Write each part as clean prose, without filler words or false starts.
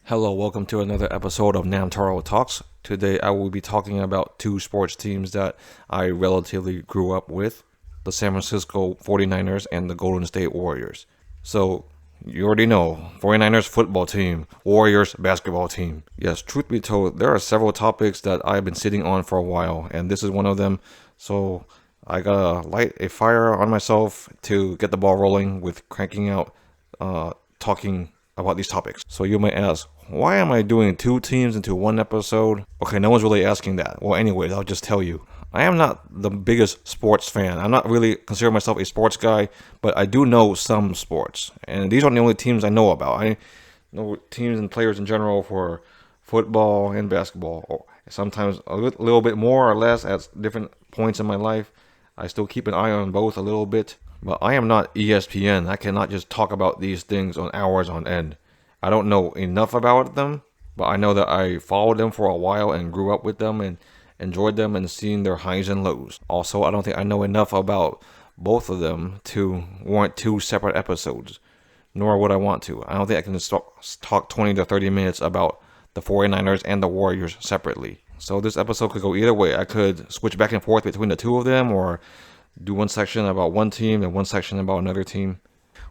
Hello, welcome to another episode of Namtaro Talks. Today I will be talking about two sports teams that I relatively grew up with, the San Francisco 49ers and the Golden State Warriors. So, you already know, 49ers football team, Warriors basketball team. Yes, truth be told, there are several topics that I've been sitting on for a while, and this is one of them. So, I gotta light a fire on myself to get the ball rolling with cranking out, talking about these topics. So you may ask, why am I doing two teams into one episode? Okay, no one's really asking that. Well, anyways, I'll just tell you. I am not the biggest sports fan. I'm not really consider myself a sports guy, but I do know some sports. And these aren't the only teams I know about. I know teams and players in general for football and basketball. Or sometimes a little bit more or less at different points in my life. I still keep an eye on both a little bit. But I am not ESPN. I cannot just talk about these things on hours on end. I don't know enough about them, but I know that I followed them for a while and grew up with them and enjoyed them and seen their highs and lows. Also, I don't think I know enough about both of them to warrant two separate episodes, nor would I want to. I don't think I can just talk 20 to 30 minutes about the 49ers and the Warriors separately. So this episode could go either way. I could switch back and forth between the two of them, or do one section about one team and one section about another team.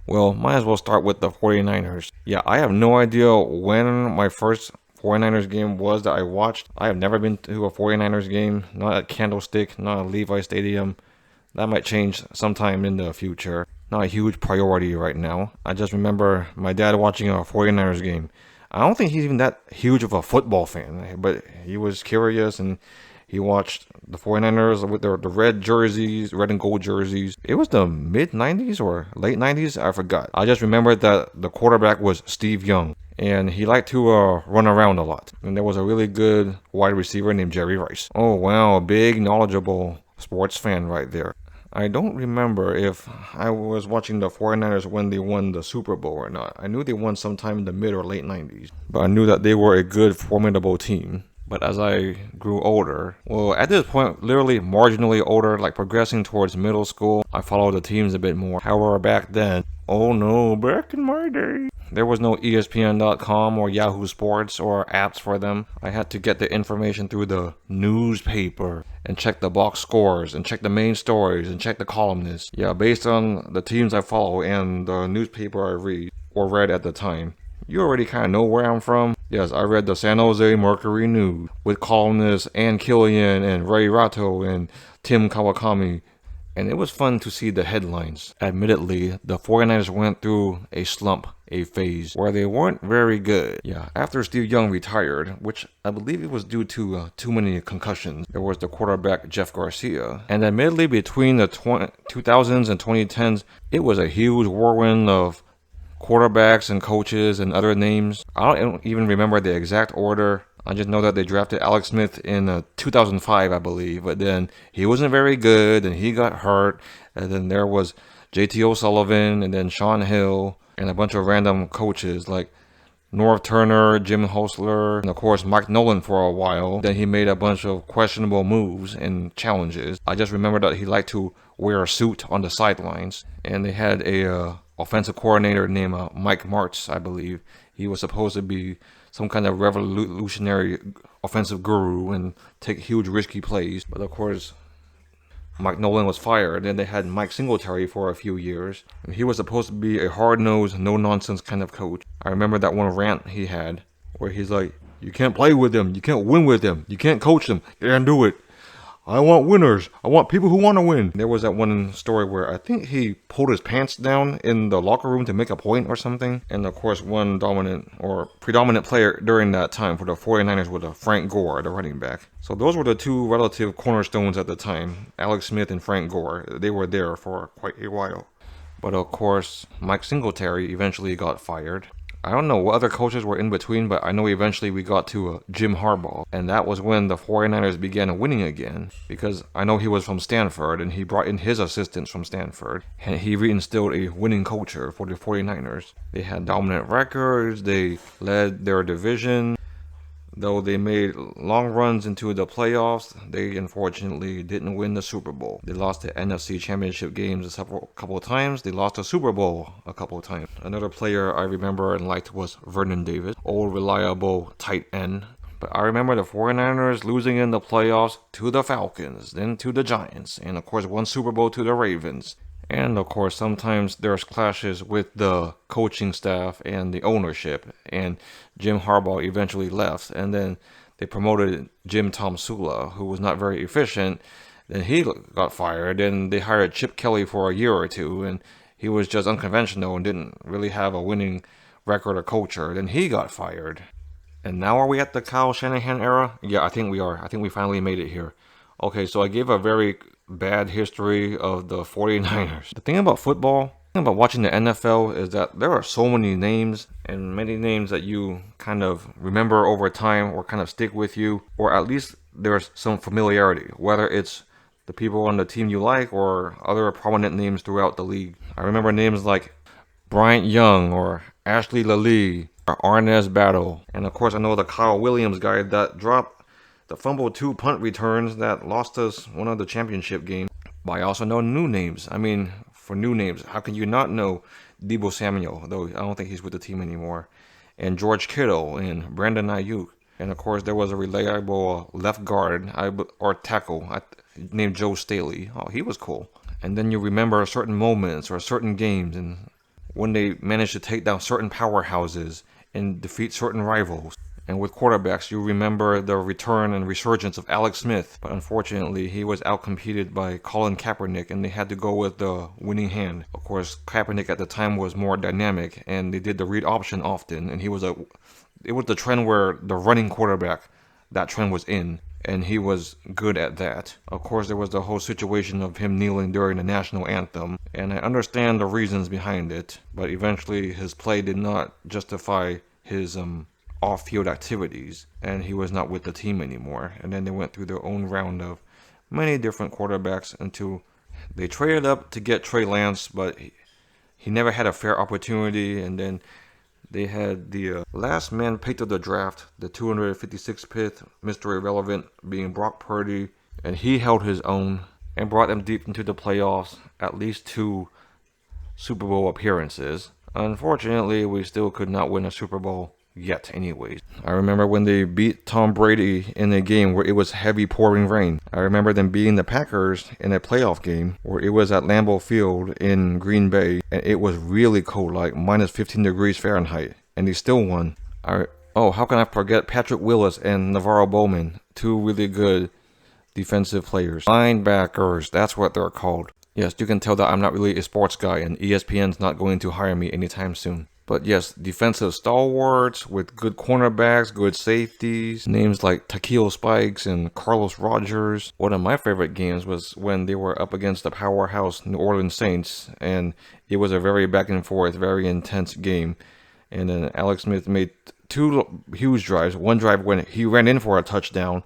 Well, might as well start with the 49ers. Yeah, I have no idea when my first 49ers game was that I watched. I have never been to a 49ers game, not at Candlestick, not at Levi Stadium. That might change sometime in the future. Not a huge priority right now. I just remember my dad watching a 49ers game. I don't think he's even that huge of a football fan, but he was curious and he watched the 49ers with the red jerseys, red and gold jerseys. It was the mid-90s or late 90s, I forgot. I just remembered that the quarterback was Steve Young, and he liked to run around a lot. And there was a really good wide receiver named Jerry Rice. Oh wow, a big, knowledgeable sports fan right there. I don't remember if I was watching the 49ers when they won the Super Bowl or not. I knew they won sometime in the mid or late 90s, but I knew that they were a good, formidable team. But as I grew older, well, at this point, literally marginally older, like progressing towards middle school, I followed the teams a bit more. However, back then, oh no, back in my day, there was no ESPN.com or Yahoo Sports or apps for them. I had to get the information through the newspaper and check the box scores and check the main stories and check the columnists. Yeah, based on the teams I follow and the newspaper I read or read at the time. You already kind of know where I'm from. Yes, I read the San Jose Mercury News with columnists and Killion and Ratto and Tim Kawakami. And it was fun to see the headlines. Admittedly, the 49ers went through a slump, a phase, where they weren't very good. Yeah, after Steve Young retired, which I believe it was due to too many concussions, there was the quarterback Jeff Garcia. And admittedly, between the 2000s and 2010s, it was a huge whirlwind of quarterbacks and coaches and other names. I don't even remember the exact order. I just know that they drafted Alex Smith in 2005, I believe. But then he wasn't very good, and he got hurt. And then there was JT O'Sullivan, and then Sean Hill, and a bunch of random coaches like Norv Turner, Jim Hostler, and of course Mike Nolan for a while. Then he made a bunch of questionable moves and challenges. I just remember that he liked to wear a suit on the sidelines. And they had a offensive coordinator named Mike Martz, I believe. He was supposed to be some kind of revolutionary offensive guru and take huge risky plays. But of course, Mike Nolan was fired. Then they had Mike Singletary for a few years. And he was supposed to be a hard-nosed, no-nonsense kind of coach. I remember that one rant he had where he's like, you can't play with them. You can't win with them. You can't coach them. You can't do it. I want winners. I want people who want to win. There was that one story where I think he pulled his pants down in the locker room to make a point or something. And of course, one dominant or predominant player during that time for the 49ers was Frank Gore, the running back. So those were the two relative cornerstones at the time, Alex Smith and Frank Gore. They were there for quite a while. But of course, Mike Singletary eventually got fired. I don't know what other coaches were in between, but I know eventually we got to Jim Harbaugh. And that was when the 49ers began winning again. Because I know he was from Stanford, and he brought in his assistants from Stanford. And he reinstilled a winning culture for the 49ers. They had dominant records. They led their division. Though they made long runs into the playoffs, they unfortunately didn't win the Super Bowl. They lost the NFC Championship games a couple of times. They lost the Super Bowl a couple of times. Another player I remember and liked was Vernon Davis, old reliable tight end. But I remember the 49ers losing in the playoffs to the Falcons, then to the Giants, and of course one Super Bowl to the Ravens. And of course, sometimes there's clashes with the coaching staff and the ownership. And Jim Harbaugh eventually left. And then they promoted Jim Tomsula, who was not very efficient. Then he got fired. And they hired Chip Kelly for a year or two. And he was just unconventional and didn't really have a winning record or culture. Then he got fired. And now are we at the Kyle Shanahan era? Yeah, I think we are. I think we finally made it here. Okay, so I gave a very bad history of the 49ers. The thing about football, the thing about watching the NFL is that there are so many names and many names that you kind of remember over time or kind of stick with you, or at least there's some familiarity, whether it's the people on the team you like or other prominent names throughout the league. I remember names like Bryant Young or Ashley Lalee or Arnaz Battle. And of course I know the Kyle Williams guy that dropped the fumble 2 punt returns that lost us one of the championship games. But I also know new names. I mean, for new names, how can you not know Deebo Samuel, though I don't think he's with the team anymore, and George Kittle and Brandon Ayuk. And of course, there was a reliable left guard or tackle named Joe Staley. Oh, he was cool. And then you remember certain moments or certain games and when they managed to take down certain powerhouses and defeat certain rivals. And with quarterbacks, you remember the return and resurgence of Alex Smith. But unfortunately, he was outcompeted by Colin Kaepernick, and they had to go with the winning hand. Of course, Kaepernick at the time was more dynamic, and they did the read option often. And it was the trend where the running quarterback, that trend was in, and he was good at that. Of course, there was the whole situation of him kneeling during the national anthem, and I understand the reasons behind it. But eventually, his play did not justify his off-field activities, and he was not with the team anymore. And then they went through their own round of many different quarterbacks until they traded up to get Trey Lance, but he never had a fair opportunity. And then they had the last man picked of the draft, the 256th pick, Mr. Irrelevant, being Brock Purdy, and he held his own and brought them deep into the playoffs, at least 2 Super Bowl appearances. Unfortunately, we still could not win a Super Bowl yet anyways. I remember when they beat Tom Brady in a game where it was heavy pouring rain. I remember them beating the Packers in a playoff game where it was at Lambeau Field in Green Bay, and it was really cold, like minus 15 degrees Fahrenheit, and they still won. How can I forget Patrick Willis and Navarro Bowman, 2 really good defensive players. Linebackers, that's what they're called. Yes, you can tell that I'm not really a sports guy, and ESPN's not going to hire me anytime soon. But yes, defensive stalwarts with good cornerbacks, good safeties, names like Takeo Spikes and Carlos Rogers. One of my favorite games was when they were up against the powerhouse New Orleans Saints, and it was a very back and forth, very intense game. And then Alex Smith made 2 huge drives. One drive when he ran in for a touchdown,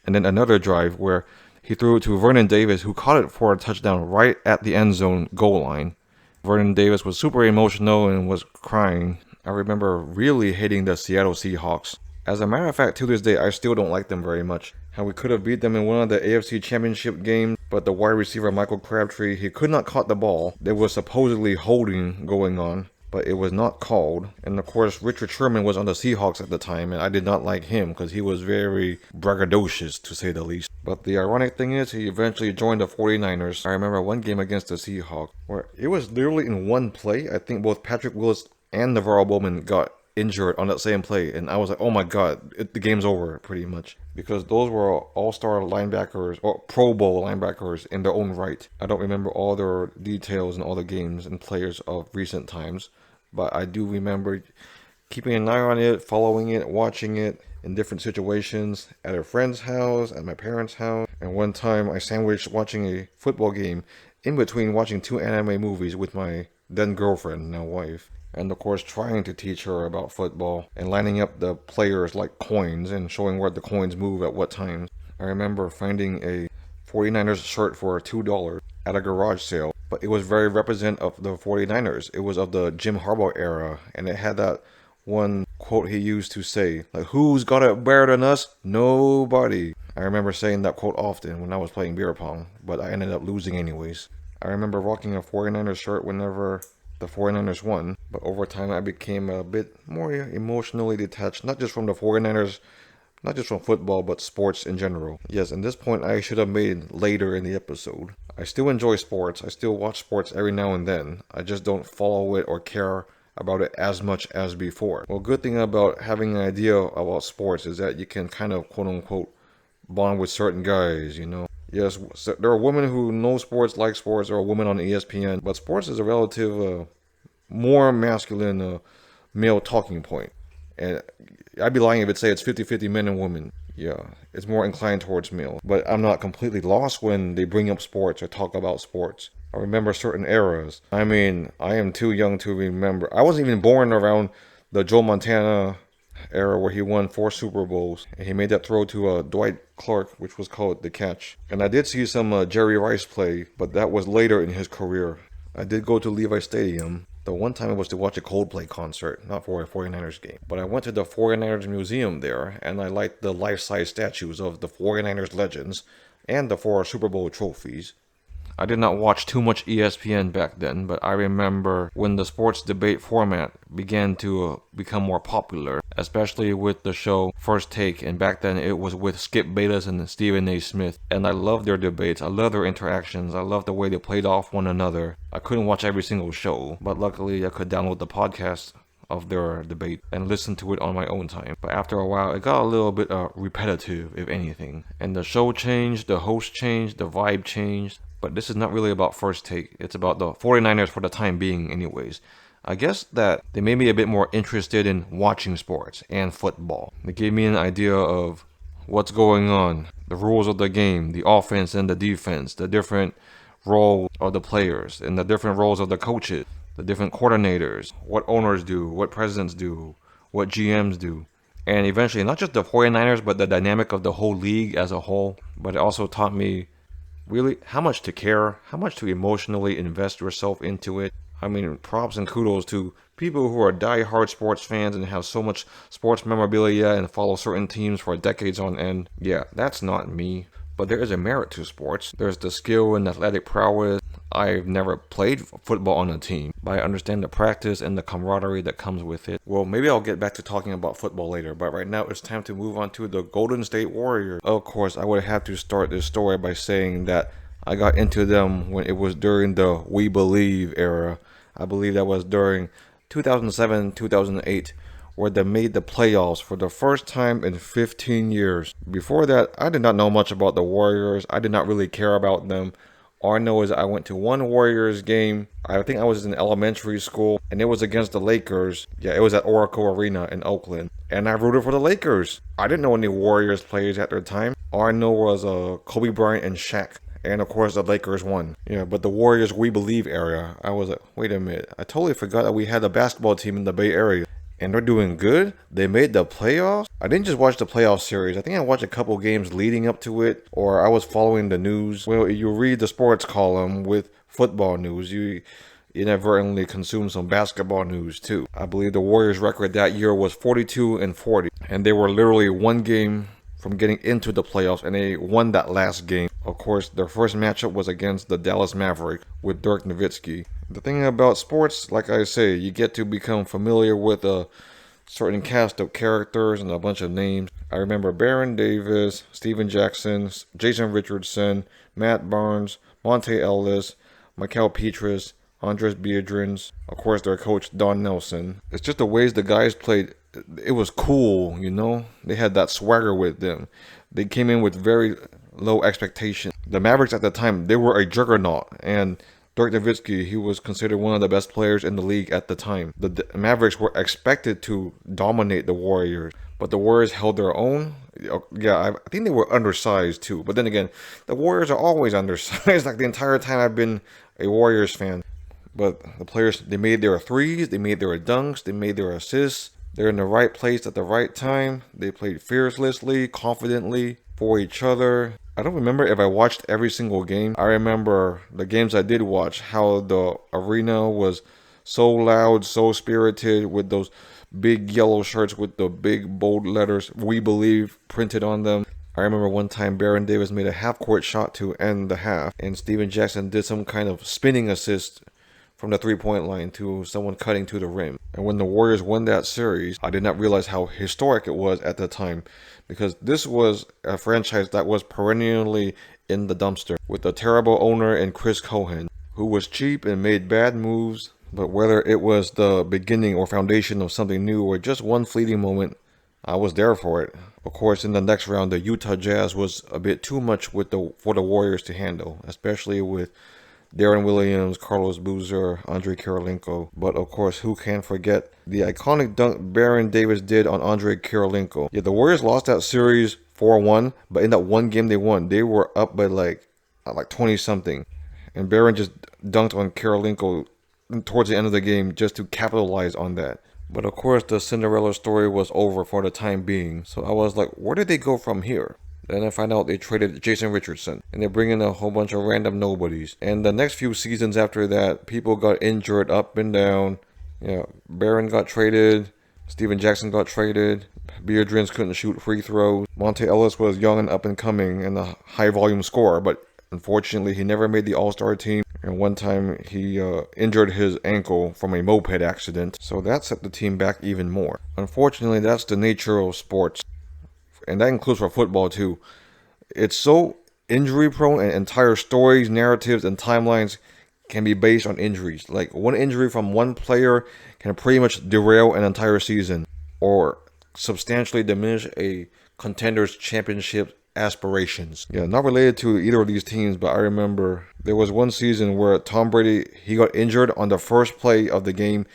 and then another drive where he threw it to Vernon Davis, who caught it for a touchdown right at the end zone goal line. Vernon Davis was super emotional and was crying. I remember really hating the Seattle Seahawks. As a matter of fact, to this day, I still don't like them very much. How we could have beat them in one of the AFC Championship games, but the wide receiver Michael Crabtree, he could not caught the ball. There was supposedly holding going on, but it was not called. And of course, Richard Sherman was on the Seahawks at the time, and I did not like him because he was very braggadocious, to say the least. But the ironic thing is, he eventually joined the 49ers. I remember one game against the Seahawks where it was literally in one play. I think both Patrick Willis and Navarro Bowman got injured on that same play, and I was like, oh my god, the game's over pretty much, because those were all-star linebackers or Pro Bowl linebackers in their own right. I don't remember all their details and all the games and players of recent times, but I do remember keeping an eye on it, following it, watching it in different situations at a friend's house, at my parents' house. And one time I sandwiched watching a football game in between watching 2 anime movies with my then girlfriend, now wife. And of course trying to teach her about football and lining up the players like coins and showing where the coins move at what times. I remember finding a 49ers shirt for $2 at a garage sale, but it was very representative of the 49ers. It was of the Jim Harbaugh era, and it had that one quote he used to say, like, who's got it better than us? Nobody. I remember saying that quote often when I was playing beer pong, but I ended up losing anyways. I remember rocking a 49ers shirt whenever the 49ers won, but over time I became a bit more emotionally detached, not just from the 49ers, not just from football, but sports in general. Yes, and this point I should have made later in the episode. I still enjoy sports, I still watch sports every now and then, I just don't follow it or care about it as much as before. Well, good thing about having an idea about sports is that you can kind of quote unquote bond with certain guys, you know. Yes, there are women who know sports, like sports, or women on ESPN, but sports is a relative, more masculine male talking point. And I'd be lying if I'd say it's 50-50 men and women. Yeah, it's more inclined towards male. But I'm not completely lost when they bring up sports or talk about sports. I remember certain eras. I mean, I am too young to remember. I wasn't even born around the Joe Montana era where he won 4 Super Bowls. And he made that throw to Dwight Clark, which was called the catch. And I did see some Jerry Rice play, but that was later in his career. I did go to Levi Stadium. The one time it was to watch a Coldplay concert, not for a 49ers game. But I went to the 49ers museum there, and I liked the life-size statues of the 49ers legends and the 4 Super Bowl trophies. I did not watch too much ESPN back then, but I remember when the sports debate format began to become more popular, especially with the show First Take, and back then it was with Skip Bayless and Stephen A. Smith, and I loved their debates, I loved their interactions, I loved the way they played off one another. I couldn't watch every single show, but luckily I could download the podcast of their debate and listen to it on my own time. But after a while, it got a little bit repetitive, if anything. And the show changed, the host changed, the vibe changed. But this is not really about First Take. It's about the 49ers for the time being anyways. I guess that they made me a bit more interested in watching sports and football. They gave me an idea of what's going on, the rules of the game, the offense and the defense, the different roles of the players, and the different roles of the coaches, the different coordinators, what owners do, what presidents do, what GMs do. And eventually, not just the 49ers, but the dynamic of the whole league as a whole. But it also taught me really how much to care, how much to emotionally invest yourself into it. I mean, props and kudos to people who are die-hard sports fans and have so much sports memorabilia and follow certain teams for decades on end. Yeah, that's not me. But there is a merit to sports. There's the skill and athletic prowess. I've never played football on a team, but I understand the practice and the camaraderie that comes with it. Well, maybe I'll get back to talking about football later, but right now it's time to move on to the Golden State Warriors. Of course, I would have to start this story by saying that I got into them when it was during the We Believe era. I believe that was during 2007, 2008. Where they made the playoffs for the first time in 15 years. Before that, I did not know much about the Warriors. I did not really care about them. All I know is I went to one Warriors game. I think I was in elementary school, and it was against the Lakers. Yeah, it was at Oracle Arena in Oakland. And I rooted for the Lakers. I didn't know any Warriors players at their time. All I know was Kobe Bryant and Shaq. And of course the Lakers won. Yeah, but the Warriors We Believe era, I was like, wait a minute. I totally forgot that we had a basketball team in the Bay Area. And they're doing good. They made the playoffs. I didn't just watch the playoff series. I think I watched a couple games leading up to it, or I was following the news. Well, you read the sports column with football news. You inadvertently consume some basketball news too. I believe the Warriors' record that year was 42-40, and they were literally one game from getting into the playoffs, and they won that last game. Of course, their first matchup was against the Dallas Mavericks with Dirk Nowitzki. The thing about sports, like I say, you get to become familiar with a certain cast of characters and a bunch of names. I remember Baron Davis, Steven Jackson, Jason Richardson, Matt Barnes, Monte Ellis, Michael Petrus, Andres Biedrins, of course their coach Don Nelson. It's just the ways the guys played. It was cool, you know? They had that swagger with them. They came in with very low expectations. The Mavericks at the time, they were a juggernaut, and Dirk Nowitzki, he was considered one of the best players in the league at the time. The Mavericks were expected to dominate the Warriors, but the Warriors held their own. Yeah, I think they were undersized too. But then again, the Warriors are always undersized, like the entire time I've been a Warriors fan. But the players, they made their threes, they made their dunks, they made their assists. They're in the right place at the right time. They played fearlessly, confidently for each other. I don't remember if I watched every single game. I remember the games I did watch, how the arena was so loud, so spirited with those big yellow shirts with the big bold letters "We Believe" printed on them. I remember one time Baron Davis made a half-court shot to end the half, and Steven Jackson did some kind of spinning assist from the three-point line to someone cutting to the rim. And when the Warriors won that series, I did not realize how historic it was at the time, because this was a franchise that was perennially in the dumpster, with a terrible owner in Chris Cohan, who was cheap and made bad moves. But whether it was the beginning or foundation of something new or just one fleeting moment, I was there for it. Of course, in the next round, the Utah Jazz was a bit too much for the Warriors to handle, especially with Darren Williams, Carlos Boozer, Andre Kirilenko. But of course, who can forget the iconic dunk Baron Davis did on Andre Kirilenko? Yeah, the Warriors lost that series 4-1, but in that one game they won, they were up by like 20-something. And Baron just dunked on Kirilenko towards the end of the game just to capitalize on that. But of course, the Cinderella story was over for the time being. So I was like, where did they go from here? Then I find out they traded Jason Richardson, and they bring in a whole bunch of random nobodies. And the next few seasons after that, people got injured up and down. Yeah, Baron got traded. Steven Jackson got traded. Beardrins couldn't shoot free throws. Monte Ellis was young and up and coming and a high volume scorer, but unfortunately he never made the All-Star team. And one time he injured his ankle from a moped accident. So that set the team back even more. Unfortunately, that's the nature of sports. And that includes for football too. It's so injury prone, and entire stories, narratives, and timelines can be based on injuries. Like one injury from one player can pretty much derail an entire season or substantially diminish a contender's championship aspirations. Yeah, not related to either of these teams, but I remember there was one season where Tom Brady, he got injured on the first play of the game,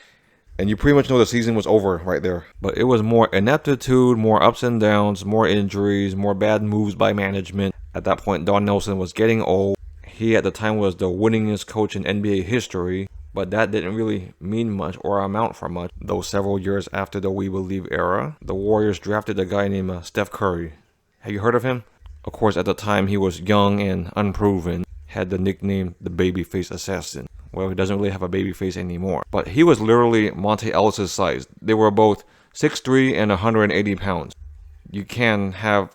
and you pretty much know the season was over right there. But it was more ineptitude, more ups and downs, more injuries, more bad moves by management. At that point, Don Nelson was getting old. He at the time was the winningest coach in NBA history, but that didn't really mean much or amount for much. Though several years after the We Believe era, the Warriors drafted a guy named Steph Curry. Have you heard of him? Of course, at the time, he was young and unproven, had the nickname the Babyface Assassin. Well, he doesn't really have a baby face anymore. But he was literally Monte Ellis' size. They were both 6'3" and 180 pounds. You can have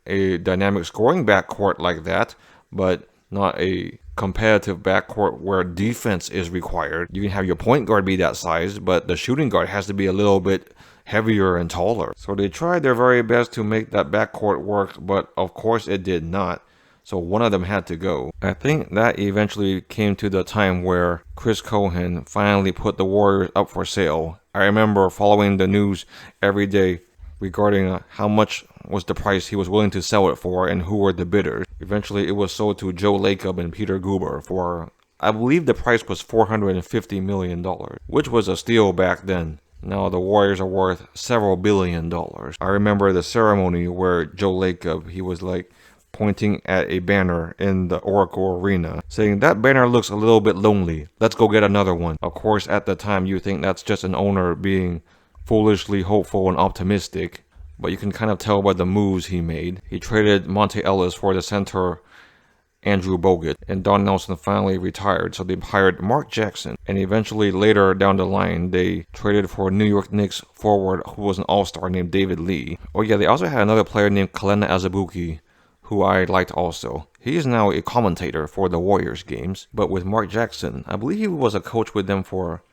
a dynamic scoring backcourt like that, but not a competitive backcourt where defense is required. You can have your point guard be that size, but the shooting guard has to be a little bit heavier and taller. So they tried their very best to make that backcourt work, but of course it did not. So one of them had to go. I think that eventually came to the time where Chris Cohan finally put the Warriors up for sale. I remember following the news every day regarding how much was the price he was willing to sell it for and who were the bidders. Eventually it was sold to Joe Lacob and Peter Guber for, I believe the price was $450 million, which was a steal back then. Now the Warriors are worth several $billion. I remember the ceremony where Joe Lacob, he was like pointing at a banner in the Oracle Arena, saying, "That banner looks a little bit lonely. Let's go get another one." Of course, at the time, you think that's just an owner being foolishly hopeful and optimistic, but you can kind of tell by the moves he made. He traded Monte Ellis for the center Andrew Bogut, and Don Nelson finally retired, so they hired Mark Jackson, and eventually later down the line, they traded for New York Knicks forward who was an all-star named David Lee. Oh yeah, they also had another player named Kalena Azubuike, who I liked also. He is now a commentator for the Warriors games, but with Mark Jackson, I believe he was a coach with them for,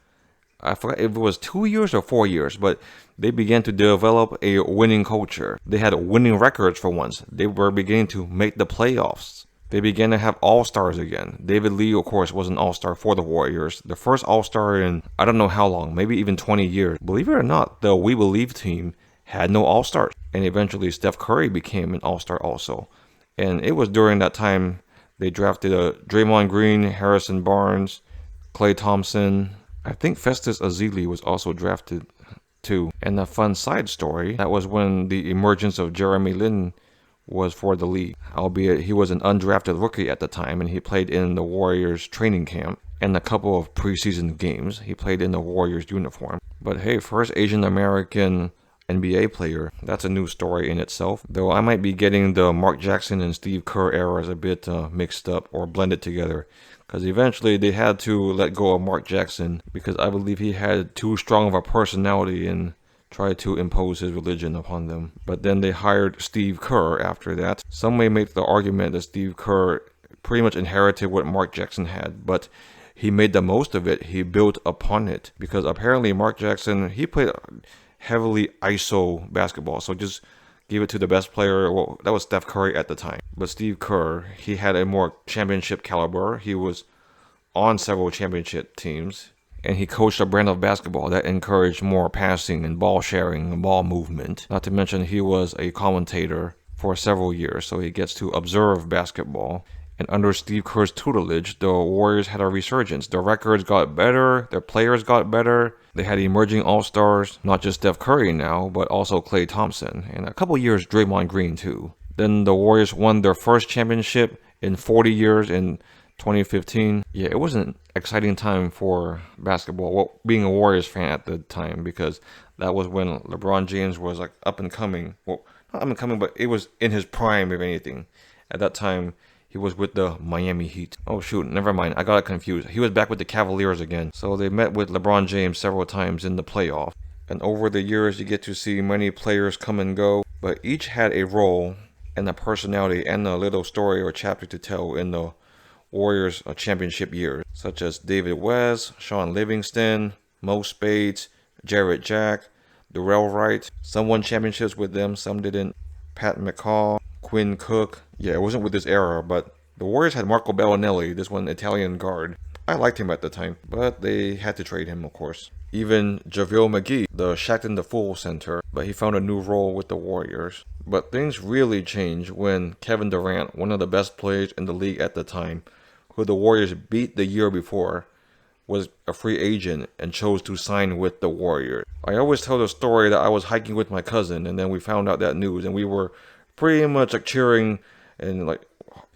I forgot if it was 2 years or 4 years, but they began to develop a winning culture. They had winning records for once. They were beginning to make the playoffs. They began to have all-stars again. David Lee, of course, was an all-star for the Warriors. The first all-star in, I don't know how long, maybe even 20 years. Believe it or not, the We Believe team had no all-stars. And eventually Steph Curry became an all-star also. And it was during that time they drafted Draymond Green, Harrison Barnes, Klay Thompson. I think Festus Ezeli was also drafted too. And a fun side story, that was when the emergence of Jeremy Lin was for the league. Albeit he was an undrafted rookie at the time, and he played in the Warriors training camp and a couple of preseason games. He played in the Warriors uniform. But hey, first Asian American NBA player. That's a new story in itself. Though I might be getting the Mark Jackson and Steve Kerr eras a bit mixed up or blended together. Because eventually they had to let go of Mark Jackson because I believe he had too strong of a personality and tried to impose his religion upon them. But then they hired Steve Kerr after that. Some may make the argument that Steve Kerr pretty much inherited what Mark Jackson had, but he made the most of it. He built upon it because apparently Mark Jackson, he played heavily ISO basketball. So just give it to the best player. Well, that was Steph Curry at the time. But Steve Kerr, he had a more championship caliber. He was on several championship teams. And he coached a brand of basketball that encouraged more passing and ball sharing and ball movement. Not to mention he was a commentator for several years. So he gets to observe basketball. And under Steve Kerr's tutelage, the Warriors had a resurgence. Their records got better. Their players got better. They had emerging all-stars, not just Steph Curry now, but also Klay Thompson. And a couple years, Draymond Green too. Then the Warriors won their first championship in 40 years in 2015. Yeah, it was an exciting time for basketball. Well, being a Warriors fan at the time, because that was when LeBron James was like up and coming. Well, not up and coming, but it was in his prime, if anything. At that time, he was with the Miami Heat. Oh shoot, never mind. I got it confused. He was back with the Cavaliers again. So they met with LeBron James several times in the playoffs. And over the years, you get to see many players come and go. But each had a role and a personality and a little story or chapter to tell in the Warriors championship years. Such as David West, Sean Livingston, Mo Spades, Jarrett Jack, Darrell Wright. Some won championships with them, some didn't. Pat McCaw, Quinn Cook. Yeah, it wasn't with this era, but the Warriors had Marco Bellinelli, this one Italian guard. I liked him at the time, but they had to trade him, of course. Even JaVale McGee, the Shaqtin' the Fool center, but he found a new role with the Warriors. But things really changed when Kevin Durant, one of the best players in the league at the time, who the Warriors beat the year before, was a free agent and chose to sign with the Warriors. I always tell the story that I was hiking with my cousin and then we found out that news and we were pretty much like cheering and like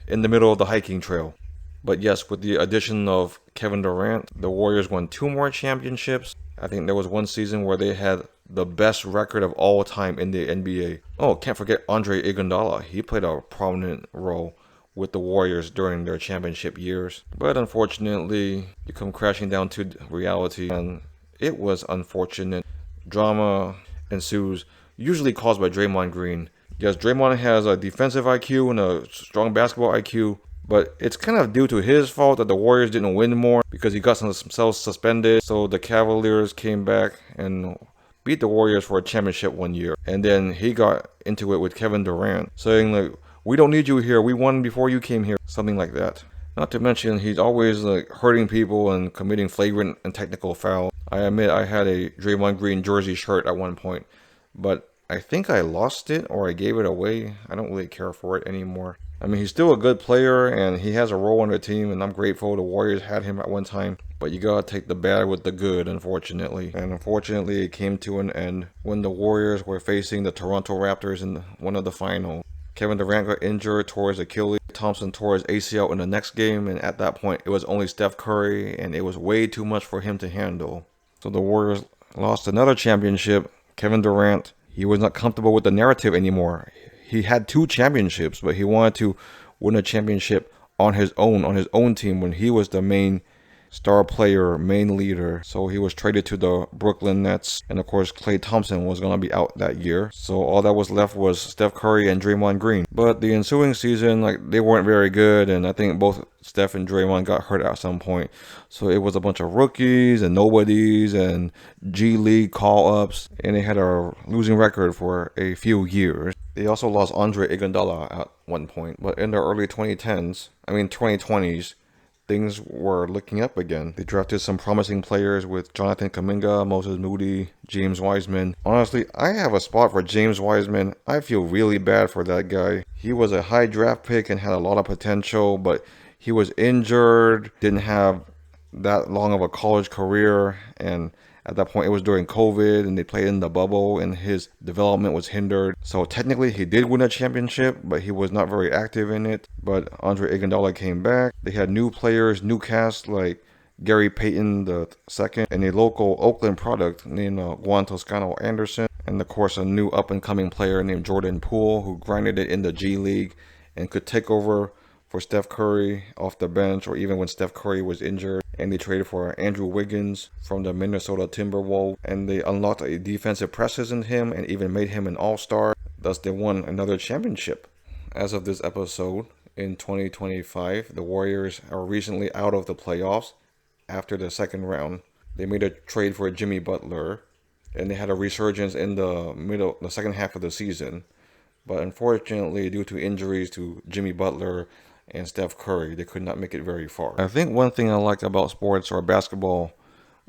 in the middle of the hiking trail. But yes, with the addition of Kevin Durant, the Warriors won 2 more championships. I think there was one season where they had the best record of all time in the NBA. Oh, can't forget Andre Iguodala. He played a prominent role with the Warriors during their championship years. But unfortunately, you come crashing down to reality, and it was unfortunate. Drama ensues, usually caused by Draymond Green. Yes, Draymond has a defensive IQ and a strong basketball IQ, but it's kind of due to his fault that the Warriors didn't win more because he got themselves suspended. So the Cavaliers came back and beat the Warriors for a championship one year. And then he got into it with Kevin Durant, saying like, "We don't need you here. We won before you came here." Something like that. Not to mention, he's always like hurting people and committing flagrant and technical fouls. I admit I had a Draymond Green jersey shirt at one point, but I think I lost it or I gave it away. I don't really care for it anymore. I mean, he's still a good player and he has a role on the team, and I'm grateful the Warriors had him at one time. But you gotta take the bad with the good, unfortunately. And unfortunately, it came to an end when the Warriors were facing the Toronto Raptors in one of the finals. Kevin Durant got injured towards Achilles. Thompson tore his ACL in the next game, and at that point, it was only Steph Curry, and it was way too much for him to handle. So the Warriors lost another championship. Kevin Durant, he was not comfortable with the narrative anymore. He had 2 championships, but he wanted to win a championship on his own team when he was the main star player, main leader. So he was traded to the Brooklyn Nets, and of course Klay Thompson was going to be out that year. So all that was left was Steph Curry and Draymond Green. But the ensuing season, like, they weren't very good, and I think both Steph and Draymond got hurt at some point. So it was a bunch of rookies and nobodies and G League call-ups, and they had a losing record for a few years. They also lost Andre Iguodala at one point, but in the early 2020s, things were looking up again. They drafted some promising players with Jonathan Kuminga, Moses Moody, James Wiseman. Honestly, I have a spot for James Wiseman. I feel really bad for that guy. He was a high draft pick and had a lot of potential, but he was injured, didn't have that long of a college career, and at that point, it was during COVID, and they played in the bubble, and his development was hindered. So technically, he did win a championship, but he was not very active in it. But Andre Iguodala came back. They had new players, new cast like Gary Payton II, and a local Oakland product named Juan Toscano Anderson. And of course, a new up-and-coming player named Jordan Poole, who grinded it in the G League and could take over for Steph Curry off the bench, or even when Steph Curry was injured. And they traded for Andrew Wiggins from the Minnesota Timberwolves, and they unlocked a defensive presence in him and even made him an all-star. Thus, they won another championship. As of this episode, in 2025, the Warriors are recently out of the playoffs after the second round. They made a trade for Jimmy Butler, and they had a resurgence in the second half of the season. But unfortunately, due to injuries to Jimmy Butler and Steph Curry, they could not make it very far. I think one thing I like about sports or basketball,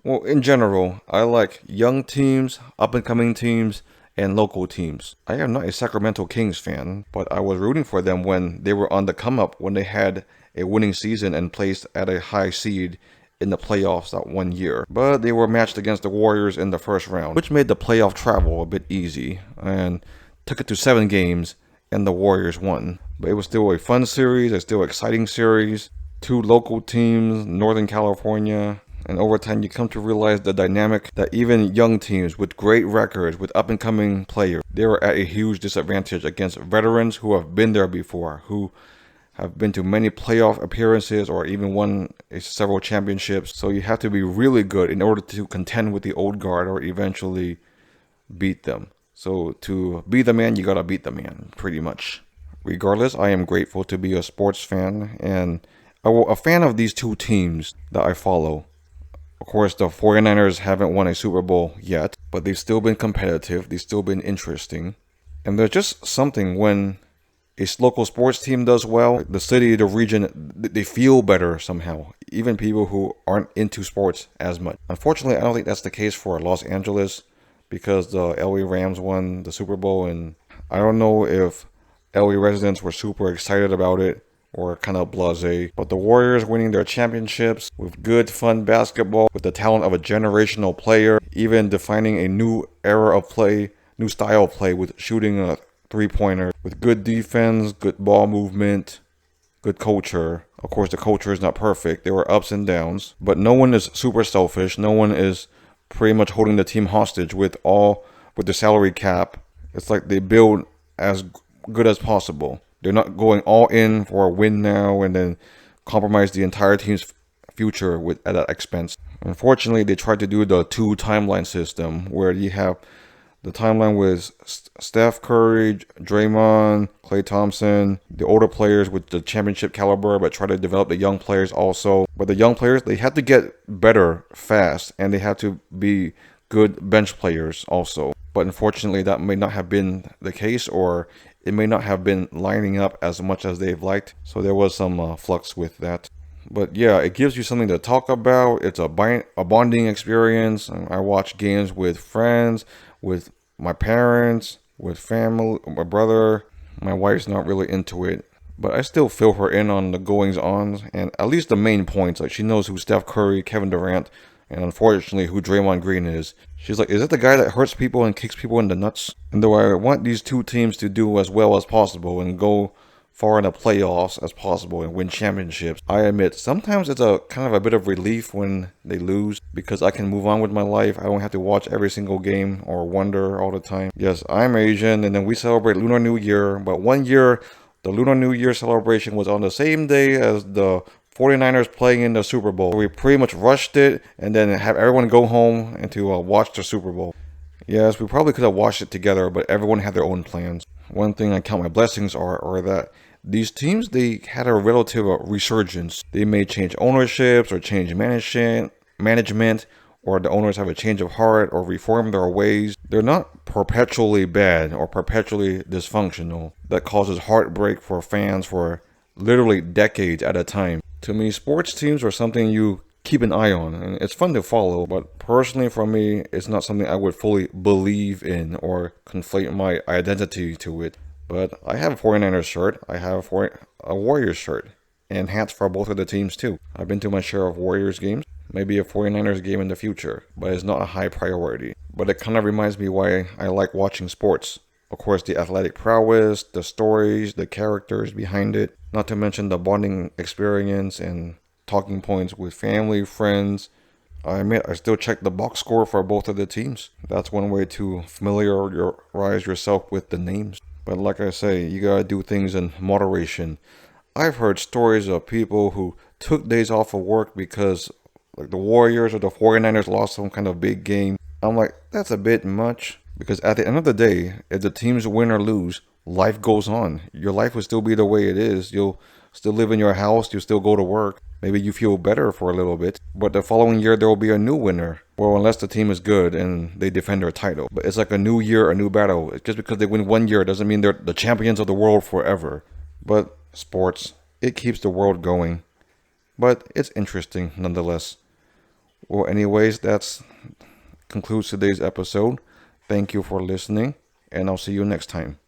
well, in general, I like young teams, up-and-coming teams, and local teams. I am not a Sacramento Kings fan, but I was rooting for them when they were on the come-up, when they had a winning season and placed at a high seed in the playoffs that one year. But they were matched against the Warriors in the first round, which made the playoff travel a bit easy and took it to 7 games, and the Warriors won. But it was still a fun series, a still exciting series. 2 local teams, Northern California. And over time, you come to realize the dynamic that even young teams with great records, with up-and-coming players, they were at a huge disadvantage against veterans who have been there before, who have been to many playoff appearances or even won several championships. So you have to be really good in order to contend with the old guard or eventually beat them. So to be the man, you gotta beat the man, pretty much. Regardless, I am grateful to be a sports fan and a fan of these 2 teams that I follow. Of course, the 49ers haven't won a Super Bowl yet, but they've still been competitive. They've still been interesting. And there's just something when a local sports team does well, the city, the region, they feel better somehow. Even people who aren't into sports as much. Unfortunately, I don't think that's the case for Los Angeles because the LA Rams won the Super Bowl. And I don't know if LA residents were super excited about it or kind of blasé. But the Warriors winning their championships with good, fun basketball, with the talent of a generational player, even defining a new era of play, new style of play with shooting a three-pointer, with good defense, good ball movement, good culture. Of course, the culture is not perfect. There were ups and downs, but no one is super selfish. No one is pretty much holding the team hostage with the salary cap. It's like they build as good as possible. They're not going all in for a win now and then compromise the entire team's future at that expense. Unfortunately, they tried to do the 2 timeline system where you have the timeline with Steph Curry, Draymond, Klay Thompson, the older players with the championship caliber, but try to develop the young players also. But the young players, they have to get better fast and they have to be good bench players also. But unfortunately, that may not have been the case, or it may not have been lining up as much as they've liked. So there was some flux with that. But yeah, it gives you something to talk about. It's a bonding experience. I watch games with friends, with my parents, with family, my brother. My wife's not really into it, but I still fill her in on the goings-ons and at least the main points. Like, she knows who Steph Curry, Kevin Durant, and unfortunately who Draymond Green is. She's like, is that the guy that hurts people and kicks people in the nuts? And though I want these 2 teams to do as well as possible and go far in the playoffs as possible and win championships, I admit sometimes it's a kind of a bit of relief when they lose, because I can move on with my life. I don't have to watch every single game or wonder all the time. Yes, I'm Asian, and then we celebrate Lunar New Year, but one year the Lunar New Year celebration was on the same day as the 49ers playing in the Super Bowl. We pretty much rushed it and then have everyone go home and to watch the Super Bowl. Yes, we probably could have watched it together, but everyone had their own plans. One thing I count my blessings are that these teams, they had a relative resurgence. They may change ownerships or change management, or the owners have a change of heart or reform their ways. They're not perpetually bad or perpetually dysfunctional. That causes heartbreak for fans for literally decades at a time. To me, sports teams are something you keep an eye on, and it's fun to follow, but personally for me, it's not something I would fully believe in or conflate my identity to it. But I have a 49ers shirt, I have a Warriors shirt, and hats for both of the teams too. I've been to my share of Warriors games, maybe a 49ers game in the future, but it's not a high priority. But it kind of reminds me why I like watching sports. Of course, the athletic prowess, the stories, the characters behind it, not to mention the bonding experience and talking points with family, friends, I admit I still check the box score for both of the teams. That's one way to familiarize yourself with the names. But like I say, you gotta do things in moderation. I've heard stories of people who took days off of work because like the Warriors or the 49ers lost some kind of big game. I'm like, that's a bit much. Because at the end of the day, if the teams win or lose, life goes on. Your life will still be the way it is. You'll still live in your house. You'll still go to work. Maybe you feel better for a little bit. But the following year, there will be a new winner. Well, unless the team is good and they defend their title. But it's like a new year, a new battle. Just because they win one year doesn't mean they're the champions of the world forever. But sports, it keeps the world going. But it's interesting nonetheless. Well, anyways, that's concludes today's episode. Thank you for listening, and I'll see you next time.